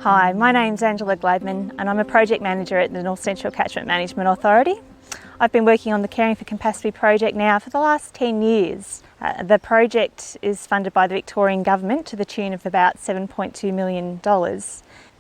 Hi, my name's Angela Gladman and I'm a project manager at the North Central Catchment Management Authority. I've been working on the Caring for Campaspe project now for the last 10 years. The project is funded by the Victorian Government to the tune of about $7.2 million.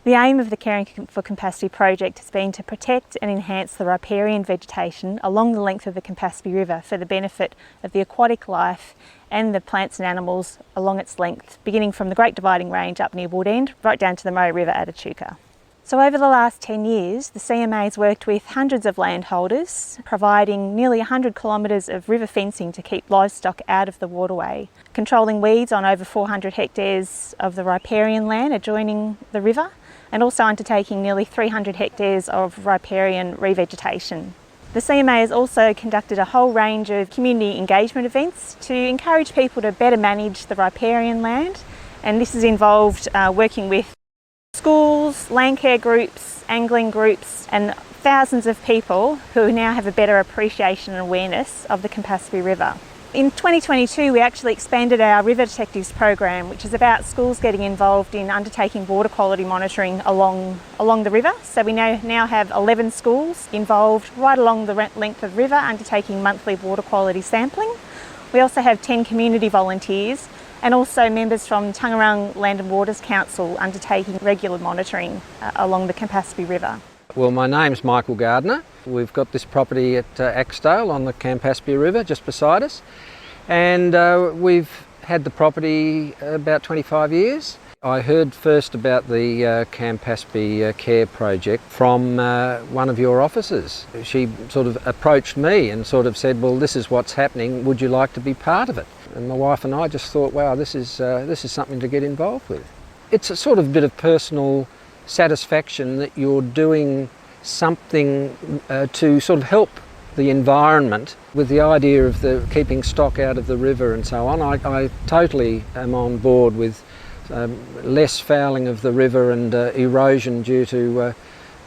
The aim of the Caring for Campaspe project has been to protect and enhance the riparian vegetation along the length of the Campaspe River for the benefit of the aquatic life and the plants and animals along its length, beginning from the Great Dividing Range up near Woodend, right down to the Murray River at Echuca. So over the last 10 years, the CMA has worked with hundreds of landholders, providing nearly 100 kilometres of river fencing to keep livestock out of the waterway, controlling weeds on over 400 hectares of the riparian land adjoining the river, and also undertaking nearly 300 hectares of riparian revegetation. The CMA has also conducted a whole range of community engagement events to encourage people to better manage the riparian land, and this has involved working with schools, land care groups, angling groups and thousands of people who now have a better appreciation and awareness of the Campaspe River. In 2022 we actually expanded our River Detectives program, which is about schools getting involved in undertaking water quality monitoring along the river. So we now have 11 schools involved right along the length of the river undertaking monthly water quality sampling. We also have 10 community volunteers and also members from Tangerang Land and Waters Council undertaking regular monitoring along the Campaspe River. Well, my name's Michael Gardner. We've got this property at Axdale on the Campaspe River just beside us, and we've had the property about 25 years. I heard first about the Campaspe Care project from one of your officers. She sort of approached me and sort of said, well, this is what's happening, would you like to be part of it? And my wife and I just thought, wow, this is something to get involved with. It's a sort of bit of personal satisfaction that you're doing something to sort of help the environment with the idea of keeping stock out of the river and so on. I totally am on board with less fouling of the river and erosion due to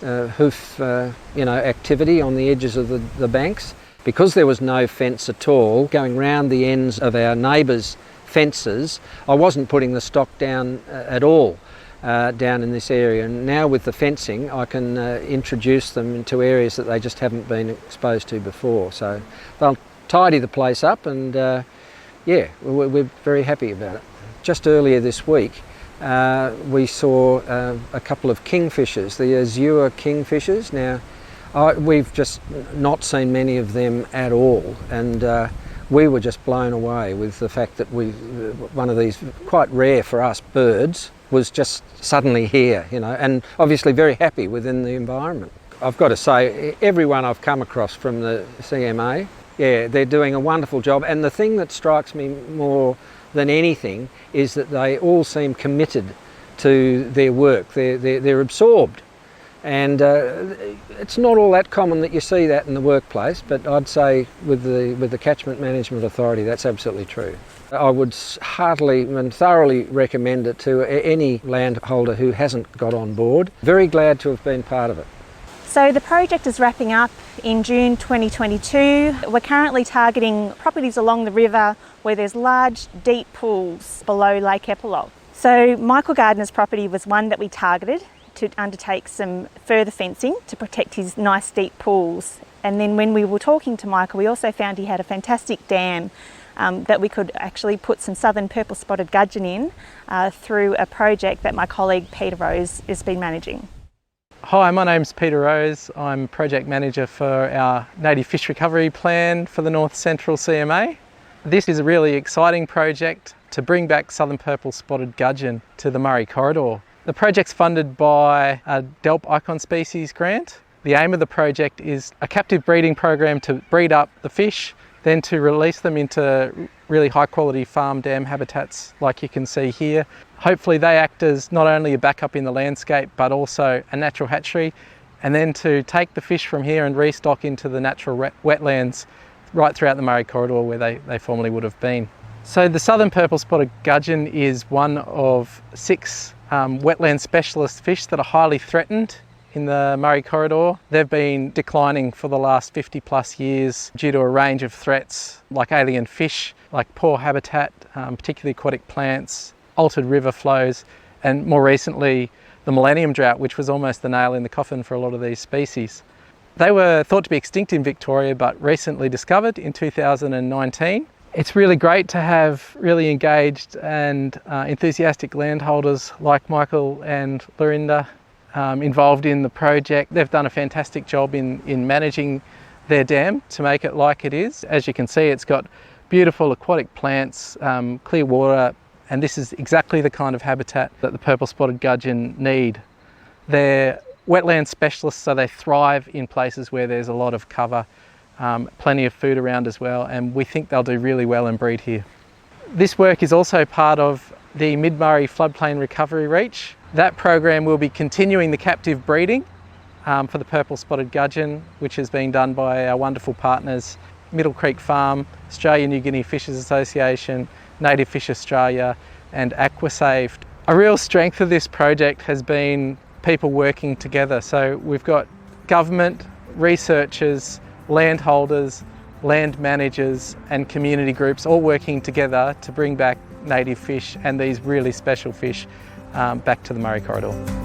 hoof activity on the edges of the banks. Because there was no fence at all going round the ends of our neighbours' fences, I wasn't putting the stock down at all down in this area, and now with the fencing I can introduce them into areas that they just haven't been exposed to before. So they'll tidy the place up, and yeah, we're very happy about it. Just earlier this week we saw a couple of kingfishers, the azure kingfishers. Now we've just not seen many of them at all, and we were just blown away with the fact that one of these quite rare for us birds was just suddenly here, and obviously very happy within the environment. I've got to say, everyone I've come across from the CMA, yeah, they're doing a wonderful job, and the thing that strikes me more than anything is that they all seem committed to their work. They're absorbed. And it's not all that common that you see that in the workplace, but I'd say with the Catchment Management Authority, that's absolutely true. I would heartily and thoroughly recommend it to any landholder who hasn't got on board. Very glad to have been part of it. So the project is wrapping up in June 2022. We're currently targeting properties along the river where there's large, deep pools below Lake Epilog. So Michael Gardner's property was one that we targeted to undertake some further fencing to protect his nice deep pools. And then when we were talking to Michael, we also found he had a fantastic dam that we could actually put some southern purple spotted gudgeon in through a project that my colleague Peter Rose has been managing. Hi, my name's Peter Rose. I'm project manager for our native fish recovery plan for the North Central CMA. This is a really exciting project to bring back southern purple spotted gudgeon to the Murray corridor. The project's funded by a DELP icon species grant. The aim of the project is a captive breeding program to breed up the fish, then to release them into really high quality farm dam habitats like you can see here. Hopefully they act as not only a backup in the landscape but also a natural hatchery, and then to take the fish from here and restock into the natural wetlands right throughout the Murray corridor where they formerly would have been. So the southern purple spotted gudgeon is one of 6 wetland specialist fish that are highly threatened in the Murray corridor. They've been declining for the last 50 plus years due to a range of threats like alien fish, like poor habitat, particularly aquatic plants, altered river flows, and more recently the millennium drought, which was almost the nail in the coffin for a lot of these species. They were thought to be extinct in Victoria, but recently discovered in 2019. It's really great to have really engaged and enthusiastic landholders like Michael and Lorinda involved in the project. They've done a fantastic job in managing their dam to make it like it is. As you can see, it's got beautiful aquatic plants, clear water, and this is exactly the kind of habitat that the purple spotted gudgeon need. They're wetland specialists, so they thrive in places where there's a lot of cover, plenty of food around as well, and we think they'll do really well and breed here. This work is also part of the Mid-Murray Floodplain Recovery Reach. That program will be continuing the captive breeding for the purple spotted gudgeon, which is being done by our wonderful partners, Middle Creek Farm, Australia New Guinea Fishers Association, Native Fish Australia and AquaSafe. A real strength of this project has been people working together. So we've got government, researchers, landholders, land managers and community groups all working together to bring back native fish and these really special fish back to the Murray Corridor.